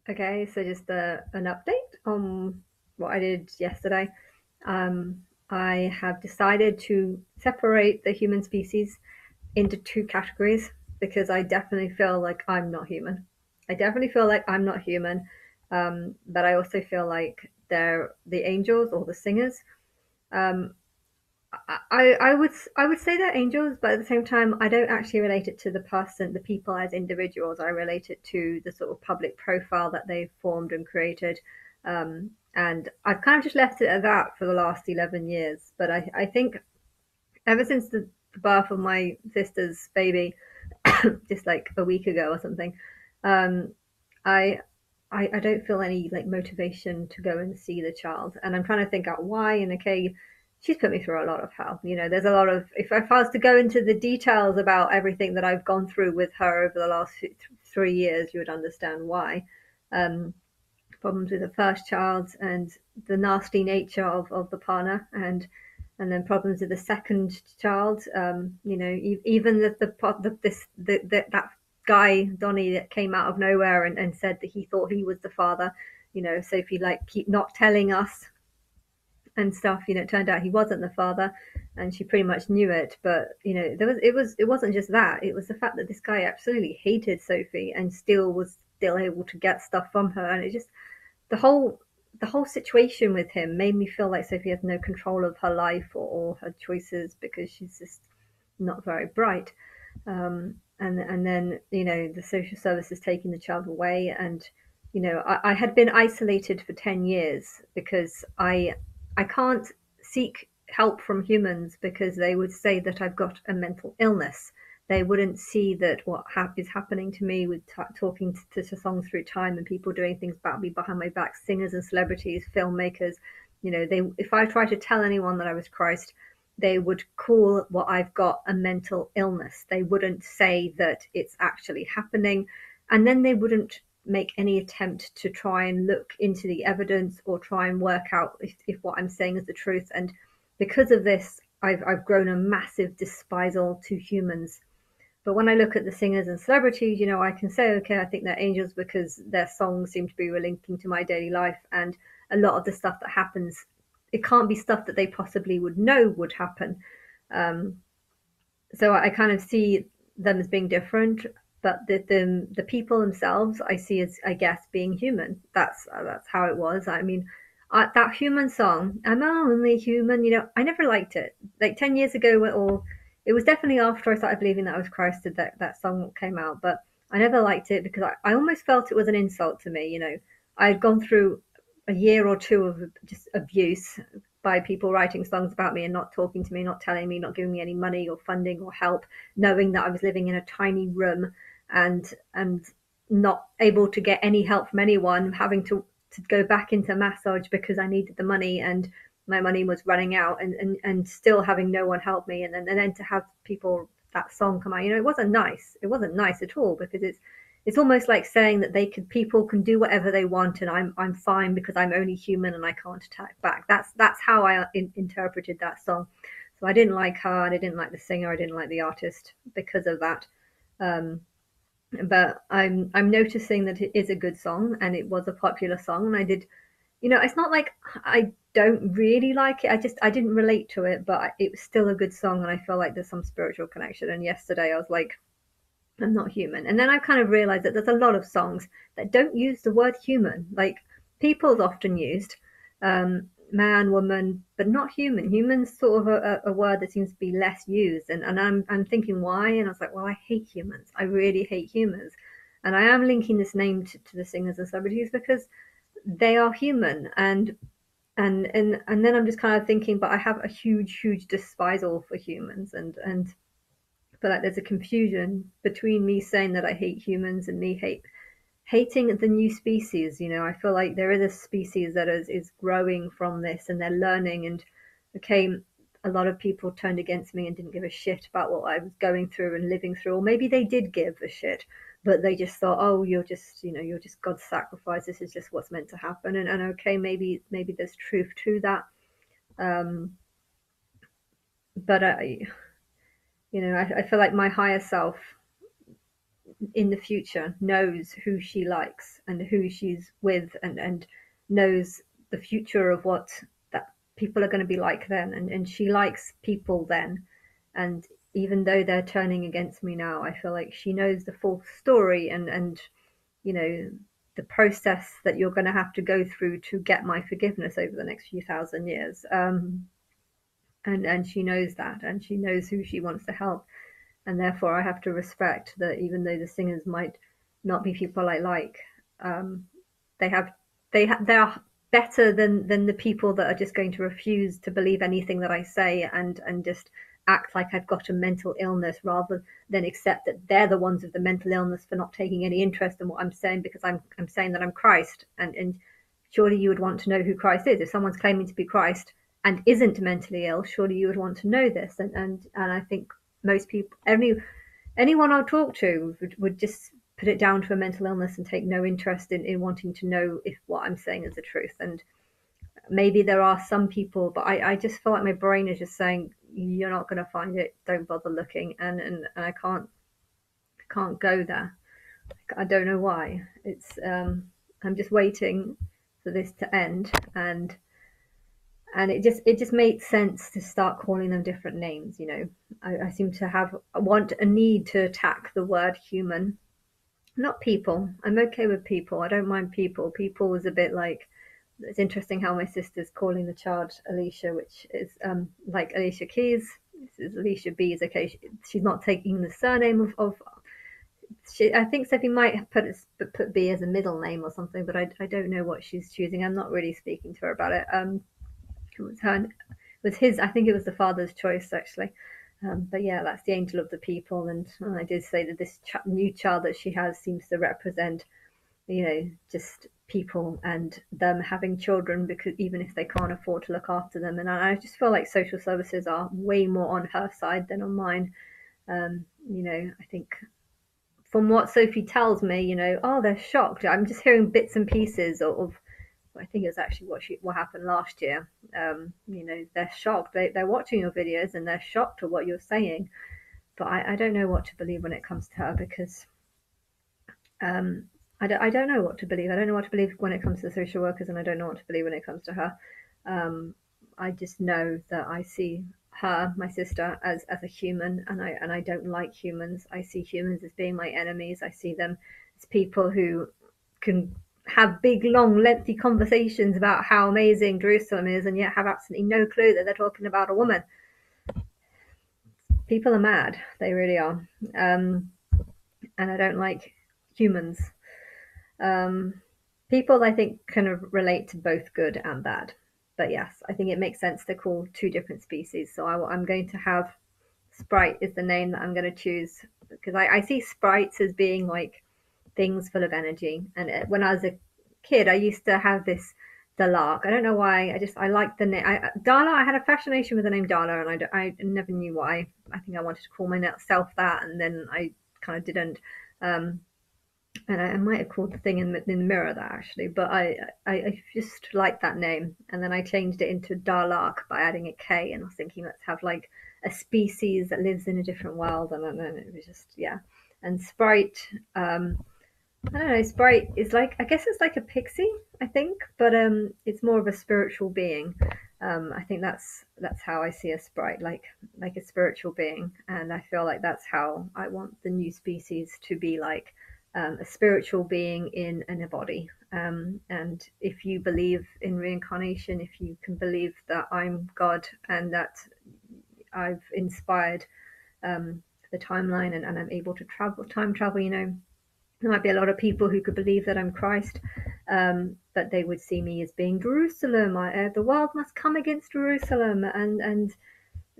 Okay, so just an update on what I did yesterday. I have decided to separate the human species into two categories because I definitely feel like I'm not human. I definitely feel like I'm not human, but I also feel like they're the angels or the singers. Um, I would say they're angels, but at the same time, I don't actually relate it to the person, the people as individuals. I relate it to the sort of public profile that they've formed and created. And I've kind of just left it at that for the last 11 years. But I think ever since the birth of my sister's baby, just like a week ago or something, um, I I don't feel any like motivation to go and see the child, and I'm trying to think out why. And okay, she's put me through a lot of hell. There's a lot of if I was to go into the details about everything that I've gone through with her over the last 3 years, you would understand why. Um, Problems with the first child and the nasty nature of the partner, and then problems with the second child. Even that guy Donnie that came out of nowhere and said that he thought he was the father. Sophie like keep not telling us and stuff. It turned out he wasn't the father, and she pretty much knew it. But it wasn't just that. It was the fact that this guy absolutely hated Sophie and still was still able to get stuff from her, and it just the whole the whole situation with him made me feel like Sophie has no control of her life or her choices because she's just not very bright. And then the social services taking the child away, and I had been isolated for 10 years because I can't seek help from humans because they would say that I've got a mental illness. They wouldn't see that what is happening to me with talking to songs through time and people doing things about me behind my back, singers and celebrities, filmmakers. They if I try to tell anyone that I was Christ, they would call what I've got a mental illness. They wouldn't say that it's actually happening. And then they wouldn't make any attempt to try and look into the evidence or try and work out if what I'm saying is the truth. And because of this, I've grown a massive despisal to humans. But when I look at the singers and celebrities, I can say, okay, I think they're angels because their songs seem to be relinking to my daily life. And a lot of the stuff that happens, it can't be stuff that they possibly would know would happen. Um, so I kind of see them as being different, but the people themselves I see as, I guess, being human. That's how it was. I mean, that human song, "I'm only human." I never liked it. Like 10 years ago, or it was definitely after I started believing that I was Christ that song came out. But I never liked it because I almost felt it was an insult to me. I had gone through a year or two of just abuse by people writing songs about me and not talking to me, not telling me, not giving me any money or funding or help, knowing that I was living in a tiny room and not able to get any help from anyone, having to go back into massage because I needed the money and my money was running out, and still having no one help me, and then to have people that song come out, it wasn't nice. It wasn't nice at all because it's almost like saying that people can do whatever they want and I'm fine because I'm only human and I can't attack back. That's how I interpreted that song. So I didn't like her, and I didn't like the singer, I didn't like the artist because of that. Um, but I'm noticing that it is a good song and it was a popular song, and I did. It's not like I don't really like it. I didn't relate to it, but it was still a good song, and I feel like there's some spiritual connection. And yesterday I was like, I'm not human. And then I kind of realized that there's a lot of songs that don't use the word human. Like people's often used, man, woman, but not human. Human's sort of a word that seems to be less used. And I'm thinking why? And I was like, well, I hate humans. I really hate humans. And I am linking this name to the singers and celebrities because they are human. And then I'm just kind of thinking, but I have a huge despisal for humans, and but like there's a confusion between me saying that I hate humans and me hating the new species. I feel like there is a species that is growing from this, and they're learning. And okay, a lot of people turned against me and didn't give a shit about what I was going through and living through, or maybe they did give a shit, but they just thought, oh, you're just God's sacrifice. This is just what's meant to happen. And okay, maybe there's truth to that. Um, but I feel like my higher self in the future knows who she likes and who she's with, and knows the future of what that people are going to be like then, and she likes people then. And even though they're turning against me now, I feel like she knows the full story, and you know, the process that you're going to have to go through to get my forgiveness over the next few thousand years. And she knows that, and she knows who she wants to help, and therefore I have to respect that even though the singers might not be people I like, um, they have they are better than the people that are just going to refuse to believe anything that I say, and just act like I've got a mental illness rather than accept that they're the ones with the mental illness for not taking any interest in what I'm saying, because I'm saying that I'm Christ, and surely you would want to know who Christ is. If someone's claiming to be Christ and isn't mentally ill, surely you would want to know this. And I think most people, anyone I'll talk to would just put it down to a mental illness and take no interest in wanting to know if what I'm saying is the truth. And maybe there are some people, but I just feel like my brain is just saying, you're not going to find it, don't bother looking. And I can't go there. I don't know why. It's I'm just waiting for this to end, and it just makes sense to start calling them different names. I seem to want a need to attack the word human, not people. I'm okay with people. I don't mind people. People was a bit like, it's interesting how my sister's calling the child Alicia, which is like Alicia Keys. This is Alicia B. Is okay. She's not taking the surname of I think Sophie might have put B as a middle name or something, but I don't know what she's choosing. I'm not really speaking to her about it. It was his. I think it was the father's choice actually. But yeah, that's the angel of the people, and I did say that this new child that she has seems to represent, just people and them having children, because even if they can't afford to look after them, and I just feel like social services are way more on her side than on mine. I think from what Sophie tells me, oh, they're shocked. I'm just hearing bits and pieces of I think it was actually what happened last year. They're shocked. They're watching your videos and they're shocked at what you're saying. But I don't know what to believe when it comes to her, because I don't know what to believe. I don't know what to believe when it comes to social workers, and I don't know what to believe when it comes to her. I just know that I see her, my sister, as a human, and I don't like humans. I see humans as being my enemies. I see them as people who can have big, long, lengthy conversations about how amazing Jerusalem is, and yet have absolutely no clue that they're talking about a woman. People are mad. They really are. And I don't like humans. People, I think, kind of relate to both good and bad. But yes, I think it makes sense to call two different species. So I'm going to have Sprite is the name that I'm going to choose, because I see sprites as being like things full of energy. And when I was a kid, I used to have this Dalark. I don't know why. I liked the name. Darla. I had a fascination with the name Darla, and I never knew why. I think I wanted to call myself that, and then I kind of didn't. And I might have called the thing in the mirror that actually, but I just liked that name, and then I changed it into Darlark by adding a K, and I was thinking, let's have like a species that lives in a different world, and then it was just, yeah. And Sprite, I don't know, Sprite is like, I guess it's like a pixie, I think, but it's more of a spiritual being. I think that's how I see a Sprite, like a spiritual being, and I feel like that's how I want the new species to be like. A spiritual being in a body. And if you believe in reincarnation, if you can believe that I'm God and that I've inspired the timeline, and I'm able to time travel, there might be a lot of people who could believe that I'm Christ, but they would see me as being Jerusalem. The world must come against Jerusalem and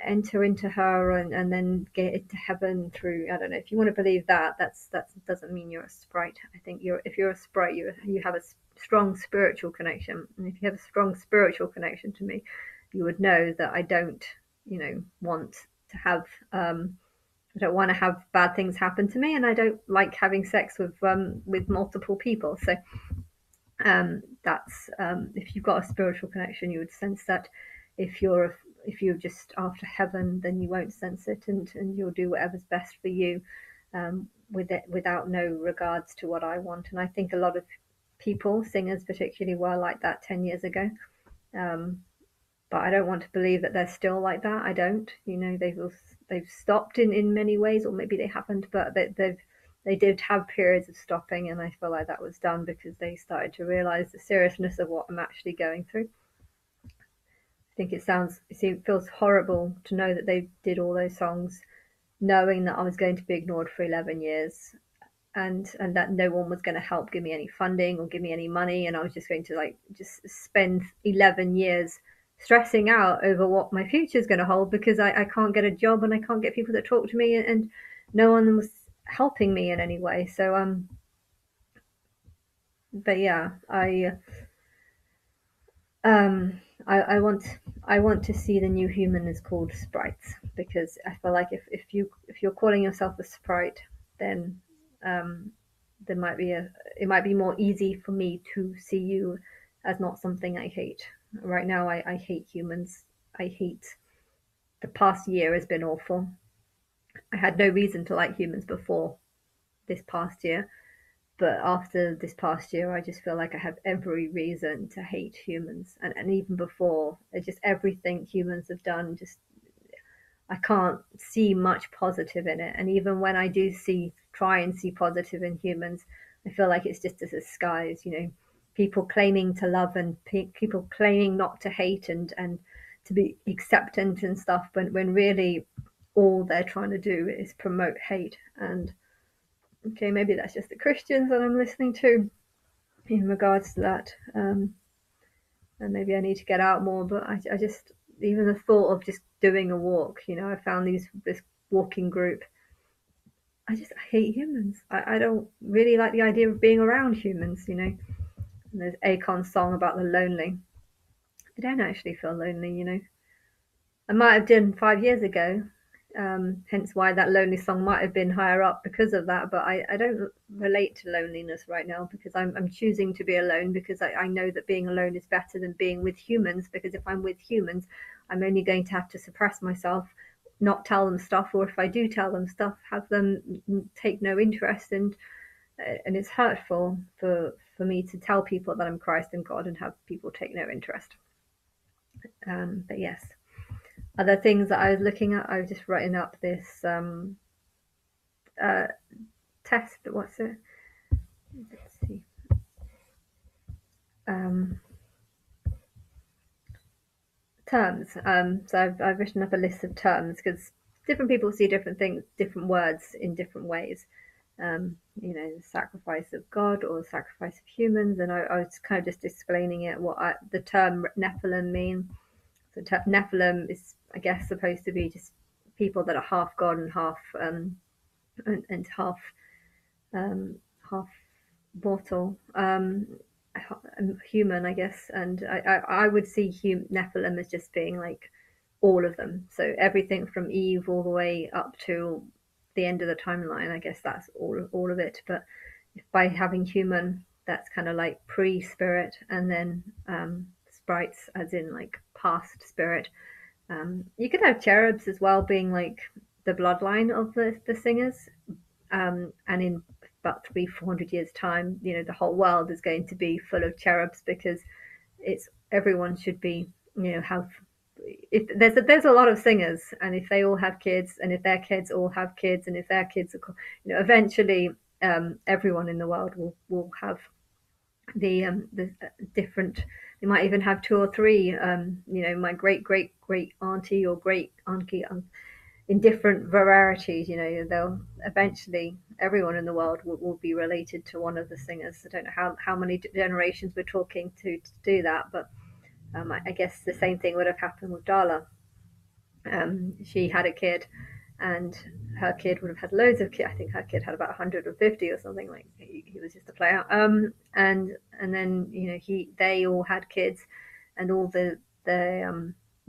enter into her, and then get into heaven through, I don't know, if you want to believe that doesn't mean you're a sprite. I think if you're a sprite, you have a strong spiritual connection, and if you have a strong spiritual connection to me, you would know that I don't want to have I don't want to have bad things happen to me, and I don't like having sex with multiple people. So that's if you've got a spiritual connection, you would sense that. If you're just after heaven, then you won't sense it, and you'll do whatever's best for you. with it without no regards to what I want. And I think a lot of people, singers particularly, were like that 10 years ago. Um, but I don't want to believe that they're still like that. I don't. They've stopped in many ways, or maybe they haven't, but they did have periods of stopping, and I feel like that was done because they started to realize the seriousness of what I'm actually going through. I think it feels horrible to know that they did all those songs knowing that I was going to be ignored for 11 years, and that no one was going to help give me any funding or give me any money, and I was just going to like just spend 11 years stressing out over what my future is going to hold because I can't get a job and I can't get people to talk to me, and no one was helping me in any way. So but yeah, um I want to see the new human is called sprites, because I feel like if you're calling yourself a sprite, then um there might be a it might be more easy for me to see you as not something I hate. Right now I hate humans. I hate The past year has been awful. I had no reason to like humans before this past year, but after this past year I just feel like I have every reason to hate humans, and even before, just everything humans have done, just I can't see much positive in it. And even when I do try and see positive in humans, I feel like it's just a disguise, people claiming to love and people claiming not to hate and to be acceptant and stuff, when really all they're trying to do is promote hate. And okay, maybe that's just the Christians that I'm listening to in regards to that. And maybe I need to get out more, but I just, even the thought of just doing a walk, I found this walking group. I hate humans. I don't really like the idea of being around humans. And there's Akon's song about the lonely. I don't actually feel lonely. I might have done 5 years ago, hence why that lonely song might have been higher up because of that. But I don't relate to loneliness right now, because I'm choosing to be alone, because I know that being alone is better than being with humans, because if I'm with humans, I'm only going to have to suppress myself, not tell them stuff, or if I do tell them stuff, have them take no interest, and it's hurtful for me to tell people that I'm Christ and God and have people take no interest. But yes, other things that I was looking at, I was just writing up this uh, test. What's it? Let's see. Um, Terms. So I've written up a list of terms, because different people see different things, different words in different ways. The sacrifice of God or the sacrifice of humans, and I was kind of just explaining it, the term Nephilim mean. So Nephilim is, I guess, supposed to be just people that are half God and half and um, half mortal, human, I guess. And I would see Nephilim as just being like all of them. So everything from Eve all the way up to the end of the timeline. I guess that's all of it. But by having human, that's kind of like pre-spirit, and then sprites, as in like past spirit. You could have cherubs as well, being like the bloodline of the singers. And in about 300-400 years time, the whole world is going to be full of cherubs, because it's everyone should be, have, if there's a lot of singers, and if they all have kids, and if their kids all have kids, and if their kids are, eventually everyone in the world will have the different. They might even have two or three. My great great great auntie or great auntie, in different varieties. They'll eventually, everyone in the world will be related to one of the singers. I don't know how many generations we're talking to do that, but I guess the same thing would have happened with Darla. She had a kid, and her kid would have had loads of kids. I think her kid had about 150 or something. Like he was just a player. And then they all had kids, and all the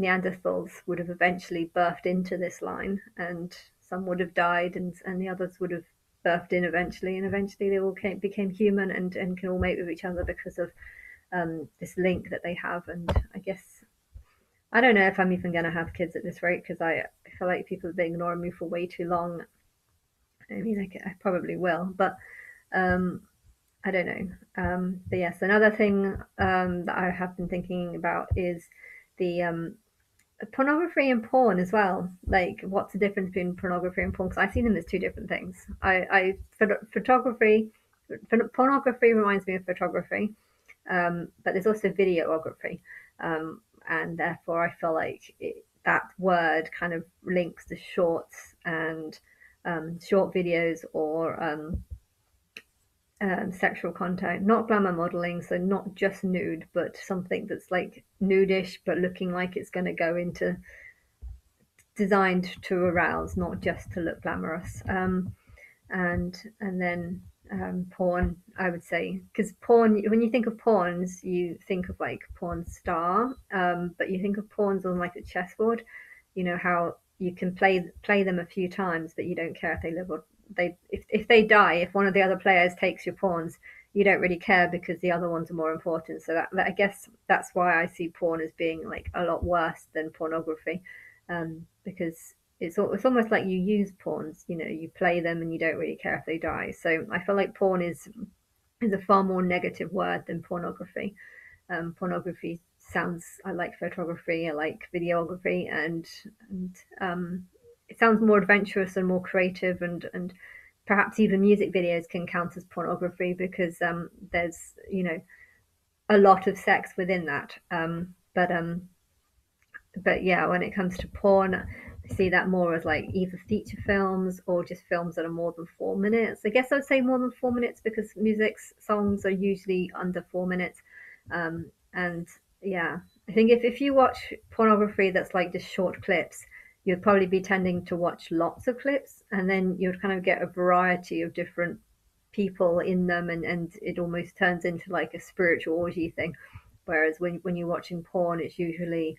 Neanderthals would have eventually birthed into this line, and some would have died, and the others would have birthed in eventually, and eventually they all became human, and can all mate with each other because of this link that they have. And I guess I don't know if I'm even going to have kids at this rate, because I feel like people have been ignoring me for way too long. I mean, I probably will, but um, I don't know. But yes, another thing that I have been thinking about is the pornography and porn as well. Like, what's the difference between pornography and porn? Because I see them as two different things. Photography, pornography reminds me of photography, but there's also videography, and therefore I feel like that word kind of links to shorts and short videos or sexual content, not glamour modeling, so not just nude, but something that's like nudish, but looking like it's going to go into designed to arouse, not just to look glamorous. And then porn, I would say, because porn, when you think of porns, you think of like porn star, but you think of porns on like a chessboard. You know how you can play them a few times, but you don't care if they live or they if they die. If one of the other players takes your pawns, you don't really care because the other ones are more important. So that I guess that's why I see porn as being like a lot worse than pornography, because it's almost like you use pawns. You know, you play them and you don't really care if they die. So I feel like porn is a far more negative word than pornography. Pornography sounds, I like photography, I like videography, and it sounds more adventurous and more creative, and perhaps even music videos can count as pornography because there's a lot of sex within that. But yeah, when it comes to porn, I see that more as like either feature films or just films that are more than 4 minutes. I guess I'd say more than 4 minutes because music's songs are usually under 4 minutes. And yeah, I think if you watch pornography that's like just short clips, you'd probably be tending to watch lots of clips, and then you'd kind of get a variety of different people in them, and it almost turns into like a spiritual orgy thing. Whereas when you're watching porn, it's usually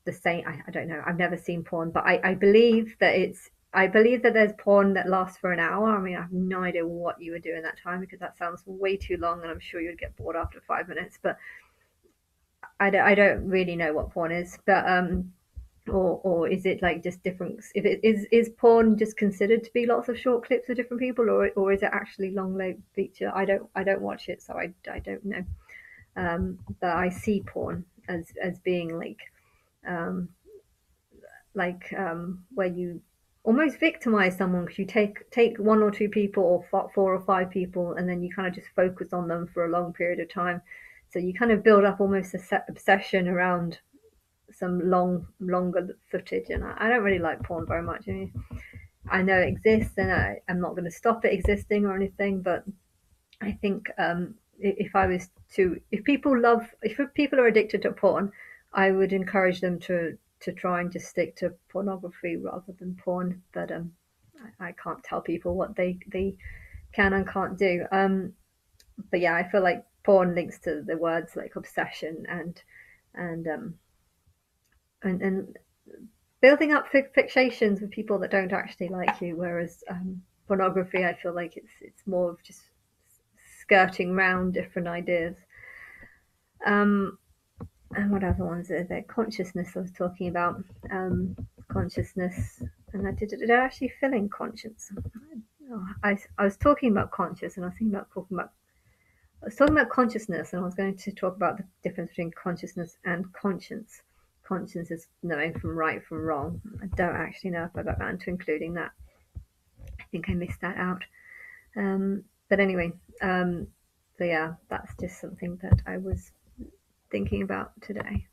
the same. I don't know. I've never seen porn, but I believe that I believe that there's porn that lasts for an hour. I mean, I have no idea what you would do in that time because that sounds way too long, and I'm sure you'd get bored after 5 minutes. But I don't really know what porn is. But or is it like just different? If it is porn just considered to be lots of short clips of different people, or is it actually long load feature? I don't watch it, so I don't know. But I see porn as being um, where you almost victimize someone because you take one or two people or four or five people, and then you kind of just focus on them for a long period of time. So you kind of build up almost a set obsession around some longer footage, and I don't really like porn very much. I mean, I know it exists, and I'm not going to stop it existing or anything, but I think if I was to, if people are addicted to porn, I would encourage them to try and just stick to pornography rather than porn. But I can't tell people what they can and can't do. But yeah, I feel like porn links to the words like obsession and um, and building up fixations with people that don't actually like you. Whereas pornography, I feel like it's more of just skirting round different ideas. Um, and what other ones are there? Consciousness I was talking about. Consciousness, and did I actually fill in conscience? Oh, I was talking about conscious, and I was thinking about talking about. I was talking about consciousness, and I was going to talk about the difference between consciousness and conscience. Conscience is knowing from right from wrong. I don't actually know if I got around to including that. I think I missed that out. But anyway, so yeah, that's just something that I was thinking about today.